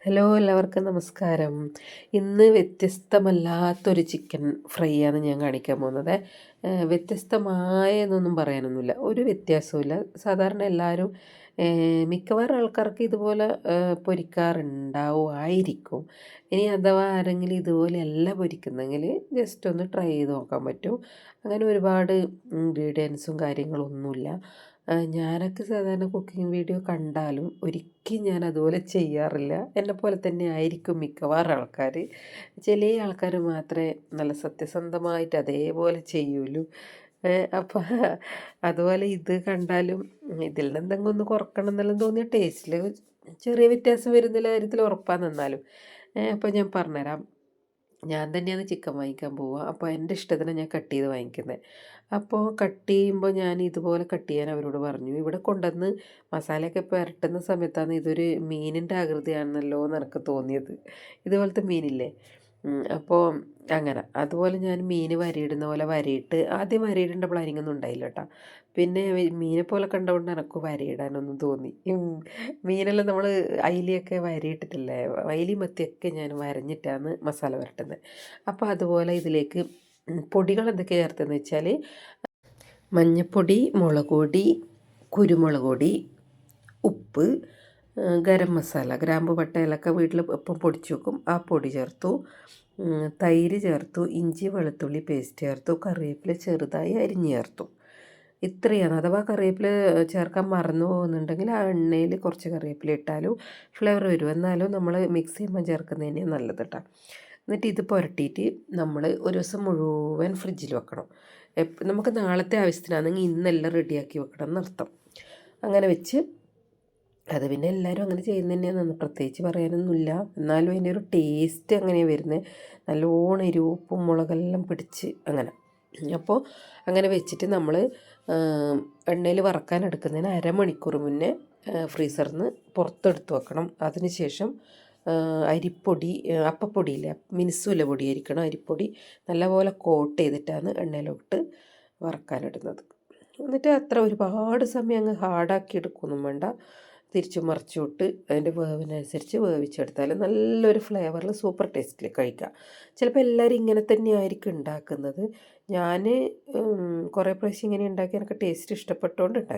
Hello എല്ലാവർക്കും നമസ്കാരം. ഇന്ന് വ്യത്യസ്തമല്ലാത്തൊരു ചിക്കൻ ഫ്രൈ ആണ് ഞാൻ കാണിക്കാൻ പോകുന്നത്. വ്യത്യസ്തമായ എന്നൊന്നും പറയാനൊന്നുമില്ല, ഒരു വ്യത്യാസവുമില്ല. സാധാരണ എല്ലാവരും മിക്കവാറും ആൾക്കാർക്ക് ഇതുപോലെ പൊരിക്കാറുണ്ടാവുമായിരിക്കും. ഇനി അഥവാ ആരെങ്കിലും ഇതുപോലെയല്ല പൊരിക്കുന്നെങ്കിൽ ജസ്റ്റ് ഒന്ന് ട്രൈ ചെയ്ത് നോക്കാൻ പറ്റും. അങ്ങനെ ഒരുപാട് ഇൻഗ്രീഡിയൻസും കാര്യങ്ങളൊന്നുമില്ല. ഞാനൊക്കെ സാധാരണ കുക്കിംഗ് വീഡിയോ കണ്ടാലും ഒരിക്കലും ഞാൻ അതുപോലെ ചെയ്യാറില്ല. എന്നെപ്പോലെ തന്നെ ആയിരിക്കും മിക്കവാറും ആൾക്കാർ. ചില ആൾക്കാർ മാത്രമേ നല്ല സത്യസന്ധമായിട്ട് അതേപോലെ ചെയ്യുള്ളൂ. അപ്പം അതുപോലെ ഇത് കണ്ടാലും ഇതിൽ നിന്ന് എന്തെങ്കിലും ഒന്ന് കുറക്കണം എന്നെല്ലാം തോന്നിയ ടേസ്റ്റിൽ ചെറിയ വ്യത്യാസം വരുന്നില്ല കാര്യത്തിൽ ഉറപ്പാണ്. നിന്നാലും അപ്പോൾ ഞാൻ പറഞ്ഞുതരാം. ഞാൻ തന്നെയാണ് ചിക്കൻ വാങ്ങിക്കാൻ പോവുക. അപ്പോൾ എൻ്റെ ഇഷ്ടത്തിന് ഞാൻ കട്ട് ചെയ്ത് വാങ്ങിക്കുന്നത്. അപ്പോൾ കട്ട് ചെയ്യുമ്പോൾ ഞാൻ ഇതുപോലെ കട്ട് ചെയ്യാൻ അവരോട് പറഞ്ഞു. ഇവിടെ കൊണ്ടുവന്ന് മസാലയൊക്കെ പുരട്ടുന്ന സമയത്താണ് ഇതൊരു മീനിൻ്റെ ആകൃതിയാണെന്നല്ലോ എന്ന് എനിക്ക് തോന്നിയത്. ഇതുപോലത്തെ മീനില്ലേ, അപ്പോൾ അങ്ങനെ അതുപോലെ ഞാൻ മീൻ വരയിടുന്ന പോലെ വരയിട്ട് ആദ്യം വരയിടേണ്ട പ്ലാനിങ് ഒന്നും ഉണ്ടായില്ല കേട്ടോ. പിന്നെ മീനെ പോലെ കണ്ടുകൊണ്ട് എനിക്ക് വരയിടാനൊന്നും തോന്നി. മീനെല്ലാം നമ്മൾ അയിലയൊക്കെ വരയിട്ടിട്ടില്ലേ, അയിലി മത്തിയൊക്കെ ഞാൻ വരഞ്ഞിട്ടാണ് മസാല പുരട്ടുന്നത്. അപ്പോൾ അതുപോലെ ഇതിലേക്ക് പൊടികൾ എന്തൊക്കെയാണ് ചേർത്തെന്ന് വെച്ചാൽ മഞ്ഞൾപ്പൊടി, മുളക് പൊടി, കുരുമുളക് പൊടി, ഉപ്പ്, ഗരം മസാല, ഗ്രാമ്പു പട്ട ഏലക്ക വീട്ടിൽ ഇപ്പം പൊടിച്ച് വെക്കും, ആ പൊടി ചേർത്തു, തൈര് ചേർത്തു, ഇഞ്ചി വെളുത്തുള്ളി പേസ്റ്റ് ചേർത്തു, കറിവേപ്പില ചെറുതായി അരിഞ്ഞ് ചേർത്തു. ഇത്രയാണ്. അഥവാ കറിവേപ്പില ചേർക്കാൻ മറന്നു പോകുന്നുണ്ടെങ്കിൽ ആ എണ്ണയിൽ കുറച്ച് കറിവേപ്പില ഇട്ടാലും ഫ്ലേവർ വരും. എന്നാലും നമ്മൾ മിക്സ് ചെയ്യുമ്പോൾ ചേർക്കുന്നതിന് നല്ലത് കേട്ടോ. എന്നിട്ട് ഇത് പുരട്ടിയിട്ട് നമ്മൾ ഒരു ദിവസം മുഴുവൻ ഫ്രിഡ്ജിൽ വെക്കണം. നമുക്ക് നാളത്തെ ആവശ്യത്തിനാണെങ്കിൽ ഇന്നെല്ലാം റെഡിയാക്കി വെക്കണം എന്നർത്ഥം. അങ്ങനെ വെച്ച് അത് പിന്നെ എല്ലാവരും അങ്ങനെ ചെയ്യുന്നത് തന്നെയാണ്, പ്രത്യേകിച്ച് പറയാനൊന്നുമില്ല. എന്നാലും അതിൻ്റെ ഒരു ടേസ്റ്റ് അങ്ങനെയാണ് വരുന്നത്. നല്ലോണം എരിവും ഉപ്പും മുളകെല്ലാം പിടിച്ച് അങ്ങനെ. അപ്പോൾ അങ്ങനെ വെച്ചിട്ട് നമ്മൾ എണ്ണയിൽ വറക്കാൻ എടുക്കുന്നതിന് അരമണിക്കൂർ മുന്നേ ഫ്രീസറിൽ നിന്ന് പുറത്തെടുത്ത് വെക്കണം. അതിന് ശേഷം അരിപ്പൊടി, അപ്പപ്പൊടിയില്ല, മിനുസുള്ള പൊടി ആയിരിക്കണം, അരിപ്പൊടി നല്ലപോലെ കോട്ട് ചെയ്തിട്ടാണ് എണ്ണയിലോട്ട് വറക്കാനിടുന്നത്. എന്നിട്ട് അത്ര ഒരുപാട് സമയം അങ്ങ് ഹാർഡാക്കി എടുക്കുകയൊന്നും വേണ്ട. തിരിച്ചു മറിച്ചിട്ട് അതിൻ്റെ വേവിനനുസരിച്ച് വേവിച്ചെടുത്താൽ നല്ലൊരു ഫ്ലേവറിൽ സൂപ്പർ ടേസ്റ്റിൽ കഴിക്കാം. ചിലപ്പോൾ എല്ലാവരും ഇങ്ങനെ തന്നെ ആയിരിക്കും ഉണ്ടാക്കുന്നത്. ഞാൻ കുറേ പ്രാവശ്യം ഇങ്ങനെ ഉണ്ടാക്കി എനിക്ക് ടേസ്റ്റ് ഇഷ്ടപ്പെട്ടുകൊണ്ട് ഉണ്ടാക്കി.